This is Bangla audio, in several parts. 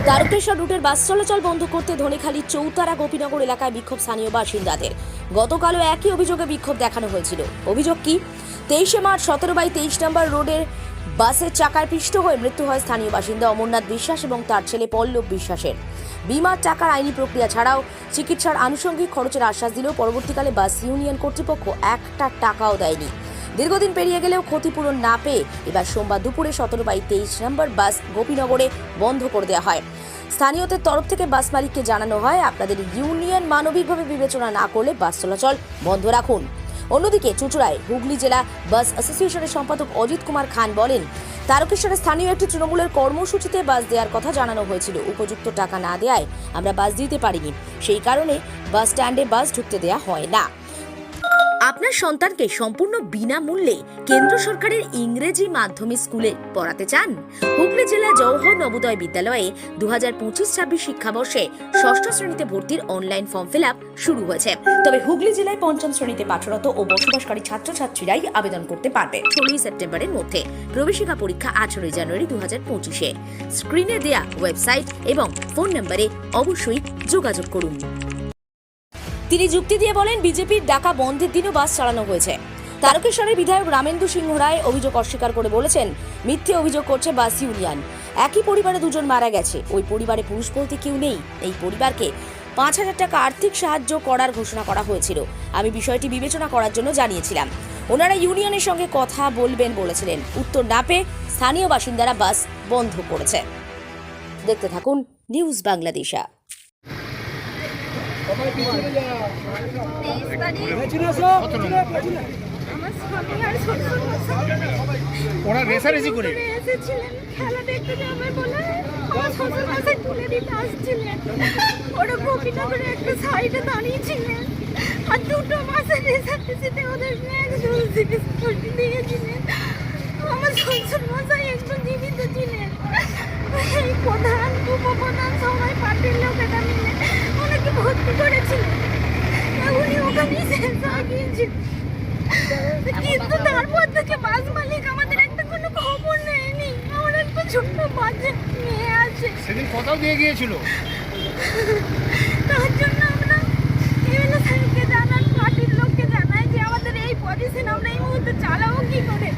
তারকেশ্বর রুটের বাস চলাচল বন্ধ করতে ধনেখালী চৌতারা গোপীনগর এলাকায় বিক্ষোভ স্থানীয় বাসিন্দাদের। গতকালও একই অভিযোগে বিক্ষোভ দেখানো হয়েছিল। অভিযোগ কি? 23 মার্চ 17/23 নম্বর রোডের বাসের চাকায় পিষ্ট হয়ে মৃত্যু হয় স্থানীয় বাসিন্দা অমরনাথ বিশ্বাস এবং তার ছেলে পল্লব বিশ্বাসের। বিমার টাকার আইনি প্রক্রিয়া ছাড়াও চিকিৎসার আনুষঙ্গিক খরচের আশ্বাস দিলেও পরবর্তীকালে বাস ইউনিয়ন কর্তৃপক্ষ একটা টাকাও দেয়নি। দীর্ঘদিন পেরিয়ে গেলেও ক্ষতিপূরণ না পেয়ে এবার সোমবার দুপুরে 17/23 নম্বর বাস গোপীনগরে বন্ধ করে দেওয়া হয়। স্থানীয়দের তরফ থেকে বাস মালিককে জানানো হয়, আপনাদের ইউনিয়ন মানবিকভাবে বিবেচনা না করলে বাস চলাচল বন্ধ রাখুন। অন্যদিকে চুঁচুড়ায় হুগলি জেলা বাস অ্যাসোসিয়েশনের সম্পাদক অজিত কুমার খান বলেন, তারকেশ্বরের স্থানীয় একটি তৃণমূলের কর্মসূচিতে বাস দেওয়ার কথা জানানো হয়েছিল। উপযুক্ত টাকা না দেওয়ায় আমরা বাস দিতে পারিনি, সেই কারণে বাস স্ট্যান্ডে বাস ঢুকতে দেওয়া হয় না। আপনার সন্তানকে সম্পূর্ণ বিনামূল্যে কেন্দ্র সরকারের ইংরেজি মাধ্যমে স্কুলে পড়াতে চান? হুগলি জেলা জওহর নবোদয় বিদ্যালয়ে 2025-26 শিক্ষাবর্ষে 6ষ্ঠ শ্রেণীতে ভর্তির অনলাইন ফর্ম ফিল আপ শুরু হয়েছে। তবে হুগলি জেলায় 5ম শ্রেণীতে পাঠরত ও বসবাসকারী ছাত্রছাত্রীরাই আবেদন করতে পারবে 16 সেপ্টেম্বরের মধ্যে। প্রবেশিকা পরীক্ষা 18 জানুয়ারি 2025-এ। স্ক্রিনে দেয়া ওয়েবসাইট এবং ফোন নম্বরে অবশ্যই যোগাযোগ করুন। তিনি যুক্তি দিয়ে বলেন, বিজেপির ডাকা বন্ধের দিনও বাস চালানো হয়েছে। তারকেশ্বরের বিধায়ক রামেন্দু সিংহ রায় অভিযোগ অস্বীকার করে বলেছেন, মিথ্যে অভিযোগ করছে বাস ইউনিয়ন। একই পরিবারে দুজন মারা গেছে, ওই পরিবারে পুরুষ বলতে কেউ নেই। এই পরিবারকে 5,000 টাকা আর্থিক সাহায্য করার ঘোষণা করা হয়েছিল। আমি বিষয়টি বিবেচনা করার জন্য জানিয়েছিলাম। ওনারা ইউনিয়নের সঙ্গে কথা বলবেন বলেছিলেন। উত্তর না পেয়ে স্থানীয় বাসিন্দারা বাস বন্ধ করেছে। দেখতে থাকুন নিউজ বাংলাদেশা। আমার স্বামী আর শ্বশুর ওরা রেসারেসি করে এসেছিলেন খেলা দেখতে যাবে বলে আমার শ্বশুর মশাই তুলে দিতে আসছিলেন। ওরা গোপীনগরে একটা সাইডে দাঁড়িয়েছিলেন আর দুটো মাসের রেসারেসিতে ওদের একজন চিকিৎসা করতে দিয়েছিলেন। আমার শ্বশুর মশাই একজন জীবিত ছিলেন। এই প্রধান উপপ্রধান সবাই পার্টির লোকেরা মিলে ওনাকে ভর্তি করেছিলেন। উনি ওখানেই শেষ হয়ে গিয়েছিলেন। কিন্তু তারপর থেকে বাস মালিক আমাদের একটা কোনো খবর নেয়নি। আমার একটা ছোট্ট বাচ্চা মেয়ে আছে, সেদিন কথাও দিয়ে গিয়েছিল। তার জন্য আমরা এমএলএ সাহেবকে জানান, পার্টির লোককে জানাই যে আমাদের এই পজিশন আমরা এই মুহূর্তে চালাবো কি করে।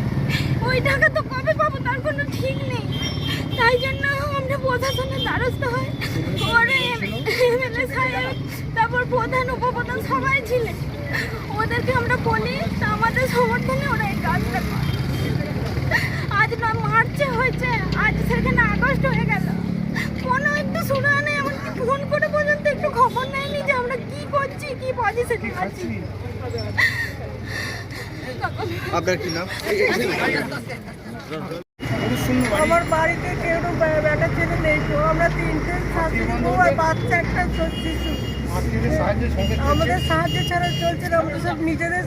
ওই টাকা তো কবে পাবো তার কোনো ঠিক নেই। তাই জন্য আমরা প্রশাসনের দ্বারস্থ হই। পরে এমএলএ সাহেব, তারপর প্রধান উপপ্রধান সবাই ছিলেন। ওদেরকে আমরা বলি, আমাদের সমর্থনে ওরা এই কাজটা করে। আজ না মার্চে হয়েছে, আজ সেখানে আগস্ট হয়ে গেল, কোনো একটু শোনা নেই। এমনকি ফোন করে পর্যন্ত একটু খবর নেয়নি যে আমরা কি করছি, কি পজিশনে আছি। আপনার কি নাম? আমার বাড়িতে কেউ বেটা ছেলে নেই, তো আমরা 3টে শাশুড়ি বউ আর বাচ্চা একটা শিশু। আমাদের সাহায্য ছাড়া চলছে না। আমাদের সব নিজেদের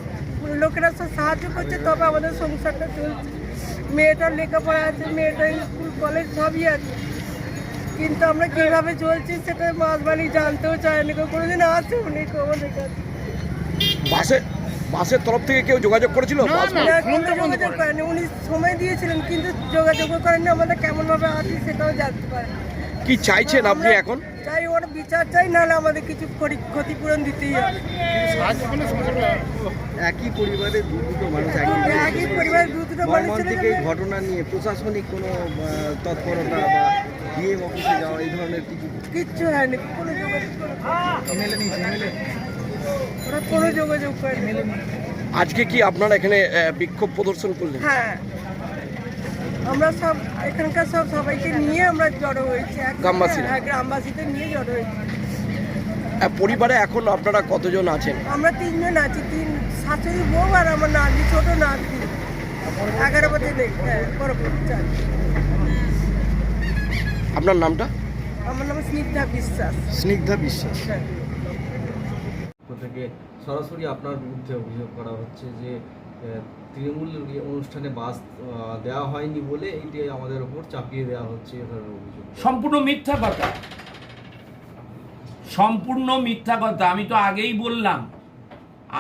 লোকেরা সব সাহায্য করছে, তবে আমাদের সংসারটা চলছে। মেয়েটার লেখাপড়া আছে, মেয়েটার স্কুল কলেজ সবই আছে, কিন্তু আমরা কীভাবে চলছি সেটা মাস মালিক জানতেও চায়নি, কোনোদিন আসে উনি আমাদের কাছে। বাসের তরফ থেকে কেউ যোগাযোগ করেছিল? কোনো যোগাযোগ করেনি। উনি সময় দিয়েছিলেন কিন্তু যোগাযোগও করেননি। আমাদের কেমনভাবে আছি সেটাও জানতে পারে। কি চাইছেন আপনি এখন? চাই ওর বিচার চাই, নাহলে আমাদের কিছু ক্ষতিপূরণ দিতেই হবে। একই পরিবারে দুটো মানুষ, একই পরিবারের দুটো মানুষ থেকে এই ঘটনা নিয়ে প্রশাসনিক কোনো তৎপরতা বা ডিএম অফিসে যাওয়া এই ধরনের কিচ্ছু হয়নি। কোনো যোগাযোগ ওরা কোনো যোগাযোগ করেনি। আজকে কি আপনারা এখানে বিক্ষোভ প্রদর্শন করলেন? হ্যাঁ, আমরা সব এখানকার সবাইকে নিয়ে আমরা জড়ো হয়েছি। গ্রামবাসীদের নিয়ে জড়ো হয়েছি। পরিবারে এখন আপনারা কতজন আছেন? আমরা 3 জন আছি, 3 শাশুড়ি বউ আর আমার নাতি, ছোট নাতি 11 বছর নেই। হ্যাঁ, আপনার নামটা? আমার নাম স্নিগ্ধা বিশ্বাস। স্নিগ্ধা বিশ্বাস। হ্যাঁ। থেকে সরাসরি আপনার বিরুদ্ধে অভিযোগ করা হচ্ছে যে তৃণমূলের অনুষ্ঠানে বাস দেওয়া হয়নি বলে এইটি আমাদের ওপর চাপিয়ে দেওয়া হচ্ছে, এ ধরনের অভিযোগ। সম্পূর্ণ মিথ্যা কথা, সম্পূর্ণ মিথ্যা কথা। আমি তো আগেই বললাম,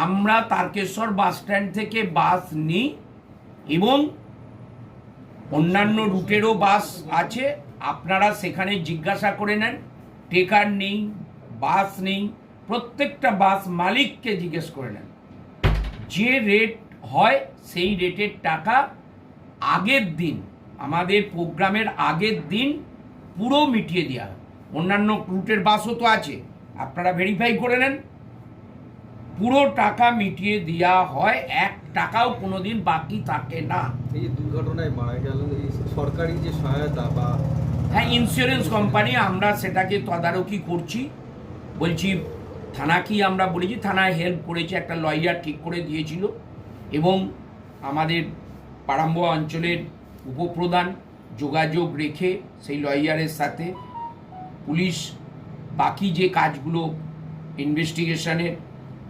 আমরা তারকেশ্বর বাস স্ট্যান্ড থেকে বাস নিই এবং অন্যান্য রুটেরও বাস আছে। আপনারা সেখানে জিজ্ঞাসা করে নেন, টেকার নেই, বাস নেই, প্রত্যেকটা বাস মালিককে জিজ্ঞেস করে নেন। যে রেট হয় সেই রেটের টাকা আগের দিন, আমাদের প্রোগ্রামের আগের দিন পুরো মিটিয়ে দেওয়া হয়। অন্যান্য রুটের বাসও তো আছে, আপনারা ভেরিফাই করে নেন, পুরো টাকা মিটিয়ে দেওয়া হয়, 1 টাকাও কোনোদিন বাকি থাকে না। এই যে দুর্ঘটনায় মারা গেলেন, এই সরকারি যে সহায়তা বা হ্যাঁ, ইন্স্যুরেন্স কোম্পানি, আমরা সেটাকে তদারকি করছি। বলছি থানাকেই আমরা বলেছি, থানায় হেল্প করেছে, একটা লয়ার ঠিক করে দিয়েছিল এবং আমাদের পাড়াম্বুয়া অঞ্চলের উপপ্রধান যোগাযোগ রেখে সেই লয়ারের সাথে পুলিশ বাকি যে কাজগুলো ইনভেস্টিগেশনের,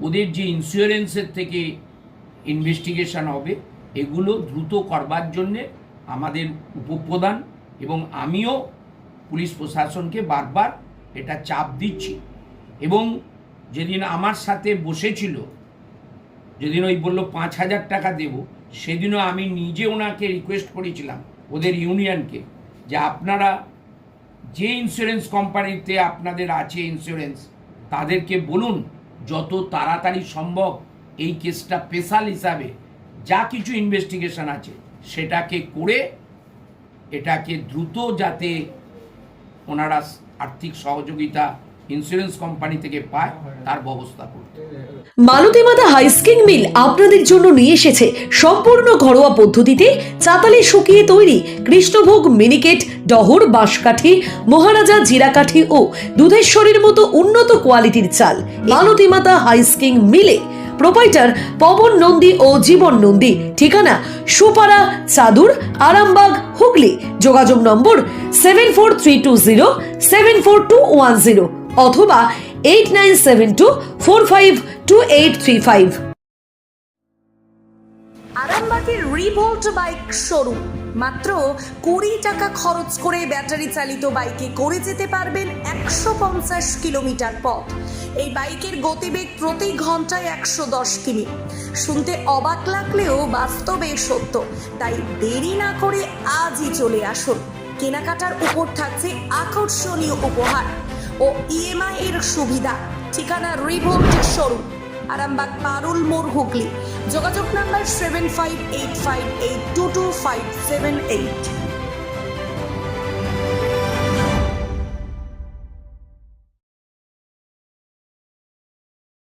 ওদের যে ইন্স্যুরেন্সের থেকে ইনভেস্টিগেশন হবে, এগুলো দ্রুত করবার জন্যে আমাদের উপপ্রধান এবং আমিও পুলিশ প্রশাসনকে বারবার এটা চাপ দিচ্ছি। এবং যেদিন আমার সাথে বসেছিল, যেদিন ওই বললো 5,000 টাকা দেব, সেদিনও আমি নিজে ওনাকে রিকোয়েস্ট করেছিলাম ওদের ইউনিয়নকে, যে আপনারা যে ইন্স্যুরেন্স কোম্পানিতে আপনাদের আছে ইন্স্যুরেন্স, তাদেরকে বলুন যত তাড়াতাড়ি সম্ভব এই কেসটা স্পেশাল হিসাবে যা কিছু ইনভেস্টিগেশন আছে সেটাকে করে এটাকে দ্রুত যাতে ওনারা আর্থিক সহযোগিতা ইন্স্যুরেন্স কোম্পানি থেকে পায় তার ব্যবস্থা করতে। মালতীমাতা হাইস্কিং মিল আপনাদের জন্য নিয়ে এসেছে সম্পূর্ণ ঘরোয়া পদ্ধতিতে চাতালে শুকিয়ে তৈরি কৃষ্ণভোগ মিনিকেট, ডহর, বাঁশকাঠি, মহারাজা জিরাকাঠি ও দুধেশ্বরীর মতো উন্নত কোয়ালিটির চাল। মালতীমাতা হাইস্কিং মিলে প্রোপাইটার পবন নন্দী ও জীবন নন্দী। ঠিকানা সুপারা, চাদুর, আরামবাগ, হুগলি। যোগাযোগ নম্বর 7432074210 অথবা 8972452835। আরামবাগের রিভোল্ট বাইক শোরুম। মাত্র 20 টাকা খরচ করে ব্যাটারি চালিত বাইকে করে যেতে পারবেন 150 কিলোমিটার পথ। এই বাইকের গতিবেগ প্রতি ঘন্টায় 110 কিমি। শুনতে অবাক লাগলেও বাস্তবে সত্য, তাই দেরি না করে আজই চলে আসুন। কেনাকাটার উপর থাকছে আকর্ষণীয় উপহার ও ইএমআই এর সুবিধা। ঠিকানা রিভোল্ট শোরুম, আরামবাগ, পারুল মোড়, হুগলি। যোগাযোগ নাম্বার 7585822578।